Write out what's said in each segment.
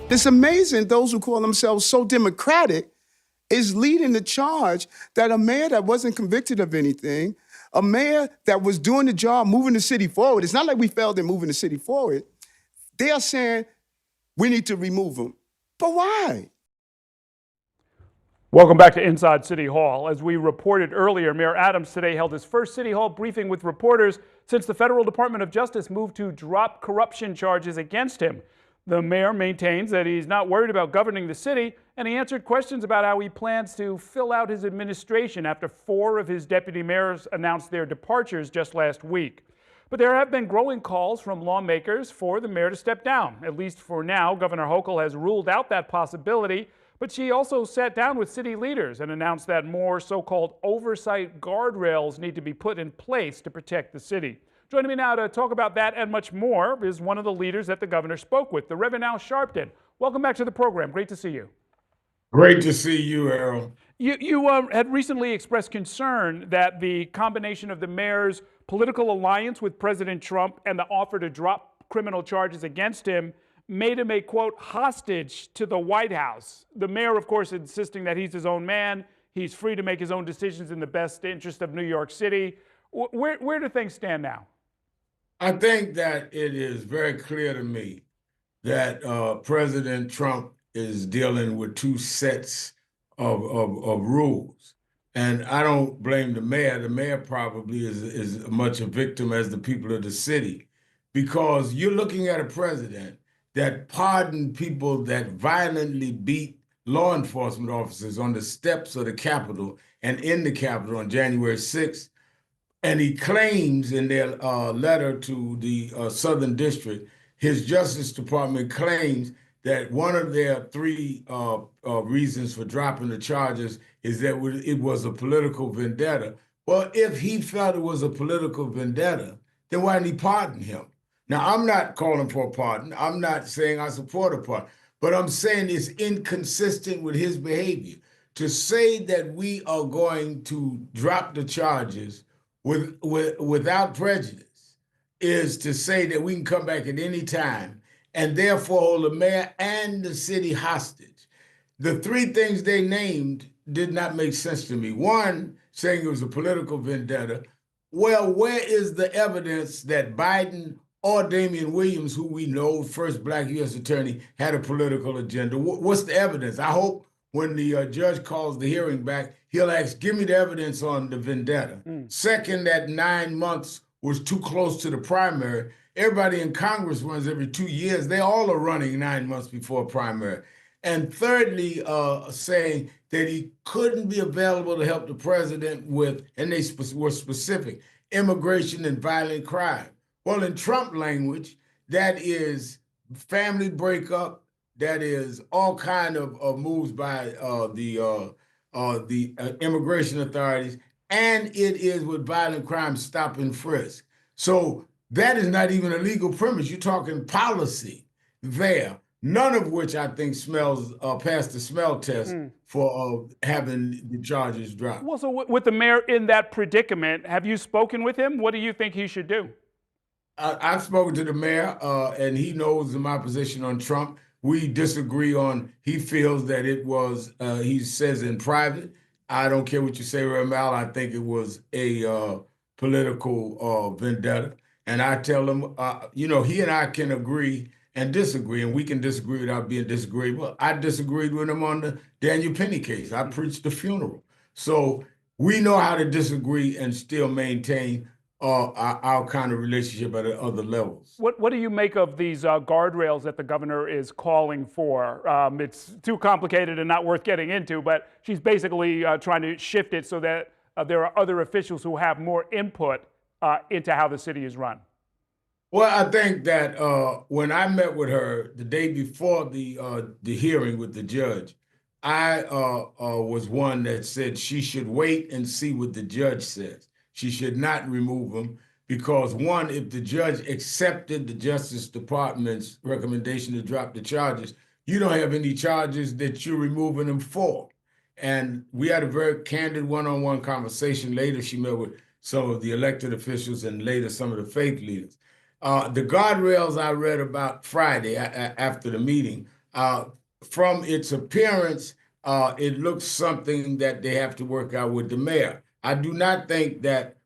It's amazing those who call themselves so democratic is leading the charge that a mayor that wasn't convicted of anything, a mayor that was doing the job, moving the city forward. It's not like we failed in moving the city forward. They are saying we need to remove him. But why? Welcome back to Inside City Hall. As we reported earlier, Mayor Adams today held his first City Hall briefing with reporters since the Federal Department of Justice moved to drop corruption charges against him. The mayor maintains that he's not worried about governing the city, and he answered questions about how he plans to fill out his administration after 4 of his deputy mayors announced their departures just last week. But there have been growing calls from lawmakers for the mayor to step down. At least for now, Governor Hochul has ruled out that possibility. But she also sat down with city leaders and announced that more so-called oversight guardrails need to be put in place to protect the city. Joining me now to talk about that and much more is one of the leaders that the governor spoke with, the Reverend Al Sharpton. Welcome back to the program. Great to see you. Great to see you, Errol. You had recently expressed concern that the combination of the mayor's political alliance with President Trump and the offer to drop criminal charges against him made him a, quote, hostage to the White House. The mayor, of course, insisting that he's his own man. He's free to make his own decisions in the best interest of New York City. Where do things stand now? I think that it is very clear to me that President Trump is dealing with 2 sets of rules. And I don't blame the mayor. The mayor probably is as much a victim as the people of the city, because you're looking at a president that pardoned people that violently beat law enforcement officers on the steps of the Capitol and in the Capitol on January 6th. And he claims in their letter to the Southern District, his Justice Department claims that one of their 3 reasons for dropping the charges is that it was a political vendetta. Well, if he felt it was a political vendetta, then why didn't he pardon him? Now, I'm not calling for a pardon. I'm not saying I support a pardon, but I'm saying it's inconsistent with his behavior. To say that we are going to drop the charges without prejudice is to say that we can come back at any time and therefore hold the mayor and the city hostage. The 3 things they named did not make sense to me. One, saying it was a political vendetta. Well, where is the evidence that Biden or Damian Williams, who we know, first Black U.S. attorney, had a political agenda? What's the evidence? I hope when the judge calls the hearing back, he'll ask, give me the evidence on the vendetta. Second, that 9 months was too close to the primary. Everybody in Congress runs every 2 years. They all are running 9 months before primary. And thirdly, saying that he couldn't be available to help the president with, and they were specific, immigration and violent crime. Well, in Trump language, that is family breakup, that is all kind of moves by the immigration authorities, and it is with violent crime stop and frisk. So that is not even a legal premise. You're talking policy there, none of which I think smells past the smell test for having the charges dropped. Well, so with the mayor in that predicament, have you spoken with him? What do you think he should do? I've spoken to the mayor, and he knows my position on Trump. We disagree on, he feels that it was, he says in private, I don't care what you say, Ramal, I think it was a political vendetta. And I tell him, you know, he and I can agree and disagree, and we can disagree without being disagreeable. I disagreed with him on the Daniel Penny case. I preached the funeral. So we know how to disagree and still maintain our kind of relationship at other levels. What do you make of these guardrails that the governor is calling for? It's too complicated and not worth getting into, but she's basically trying to shift it so that there are other officials who have more input into how the city is run. Well, I think that when I met with her the day before the hearing with the judge, I was one that said she should wait and see what the judge says. She should not remove him because, one, if the judge accepted the Justice Department's recommendation to drop the charges, you don't have any charges that you're removing him for. And we had a very candid one-on-one conversation. Later, she met with some of the elected officials and later some of the faith leaders. The guardrails I read about Friday after the meeting From its appearance, it looks something that they have to work out with the mayor. I do not think that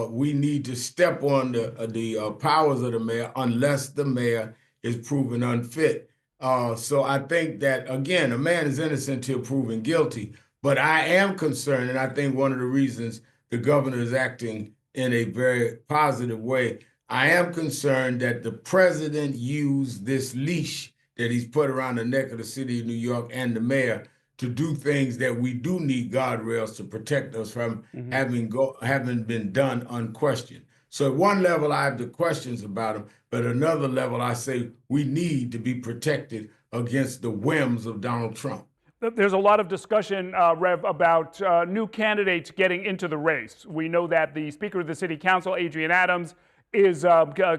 we need to step on the powers of the mayor unless the mayor is proven unfit. So I think that, again, a man is innocent till proven guilty. But I am concerned, and I think one of the reasons the governor is acting in a very positive way, I am concerned that the president used this leash that he's put around the neck of the city of New York and the mayor to do things that we do need guardrails to protect us from having been done unquestioned. So at one level, I have the questions about him, but at another level, I say we need to be protected against the whims of Donald Trump. There's a lot of discussion, Rev, about new candidates getting into the race. We know that the Speaker of the City Council, Adrienne Adams, is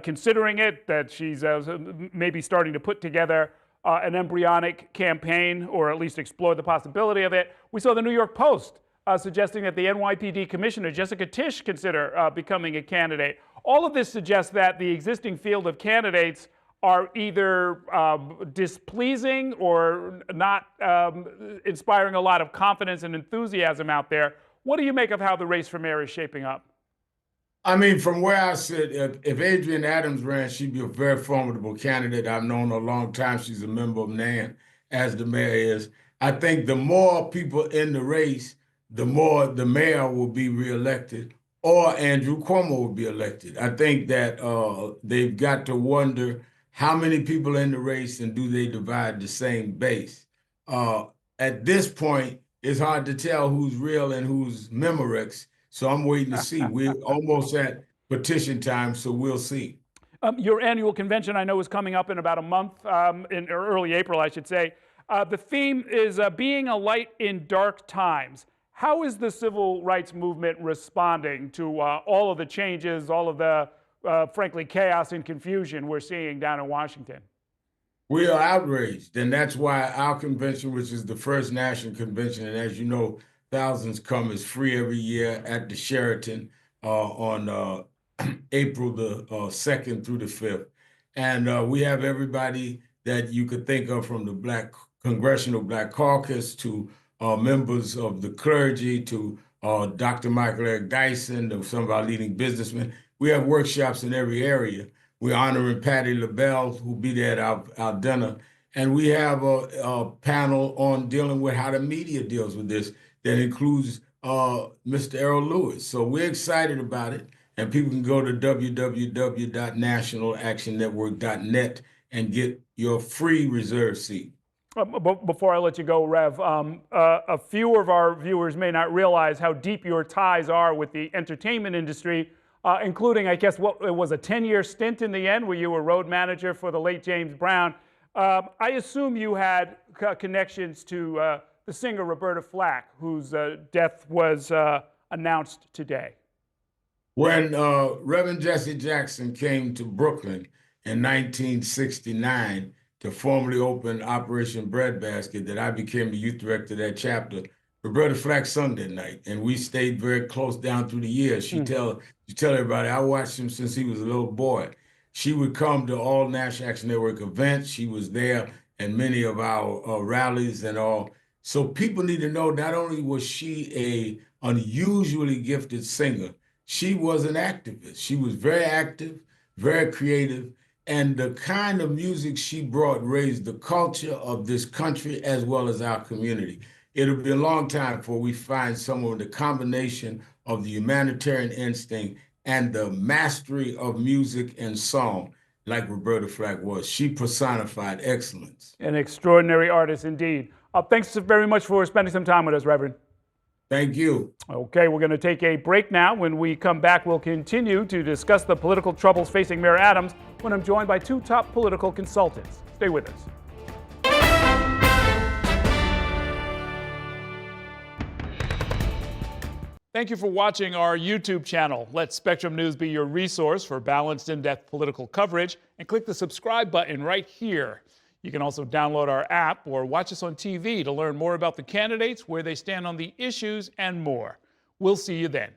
considering it, that she's maybe starting to put together an embryonic campaign, or at least explore the possibility of it. We saw the New York Post suggesting that the NYPD Commissioner, Jessica Tisch, consider becoming a candidate. All of this suggests that the existing field of candidates are either displeasing or not inspiring a lot of confidence and enthusiasm out there. What do you make of how the race for mayor is shaping up? I mean, from where I sit, if Adrienne Adams ran, she'd be a very formidable candidate. I've known her a long time. She's a member of NAN, as the mayor is. I think the more people in the race, the more the mayor will be reelected, or Andrew Cuomo will be elected. I think that they've got to wonder how many people in the race and do they divide the same base. At this point, it's hard to tell who's real and who's Memorex. So I'm waiting to see. We're almost at petition time, so we'll see. Your annual convention, I know, is coming up in about a month, in early April, I should say. The theme is being a light in dark times. How is the civil rights movement responding to all of the changes, all of the, frankly, chaos and confusion we're seeing down in Washington? We are outraged, and that's why our convention, which is the first national convention, and as you know, thousands come, is free every year at the Sheraton on April the 2nd through the 5th. And we have everybody that you could think of, from the Congressional Black Caucus to members of the clergy to Dr. Michael Eric Dyson, to some of our leading businessmen. We have workshops in every area. We're honoring Patti LaBelle, who'll be there at our dinner. And we have a panel on dealing with how the media deals with this that includes Mr. Errol Louis. So we're excited about it. And people can go to www.nationalactionnetwork.net and get your free reserve seat. Before I let you go, Rev, a few of our viewers may not realize how deep your ties are with the entertainment industry, including, I guess, what it was a 10-year stint in the end where you were road manager for the late James Brown. I assume you had connections to the singer Roberta Flack, whose death was announced today. When Reverend Jesse Jackson came to Brooklyn in 1969 to formally open Operation Breadbasket, that I became the youth director of that chapter, Roberta Flack sung that night, and we stayed very close down through the years. She tell everybody, I watched him since he was a little boy. She would come to all National Action Network events. She was there in many of our rallies and all. So people need to know, not only was she a unusually gifted singer, she was an activist. She was very active, very creative, and the kind of music she brought raised the culture of this country as well as our community. It'll be a long time before we find someone with the combination of the humanitarian instinct and the mastery of music and song like Roberta Flack was. She personified excellence. An extraordinary artist indeed. Thanks very much for spending some time with us, Reverend. Thank you. Okay, we're going to take a break now. When we come back, we'll continue to discuss the political troubles facing Mayor Adams when I'm joined by two top political consultants. Stay with us. Thank you for watching our YouTube channel. Let Spectrum News be your resource for balanced, in-depth political coverage, and click the subscribe button right here. You can also download our app or watch us on TV to learn more about the candidates, where they stand on the issues, and more. We'll see you then.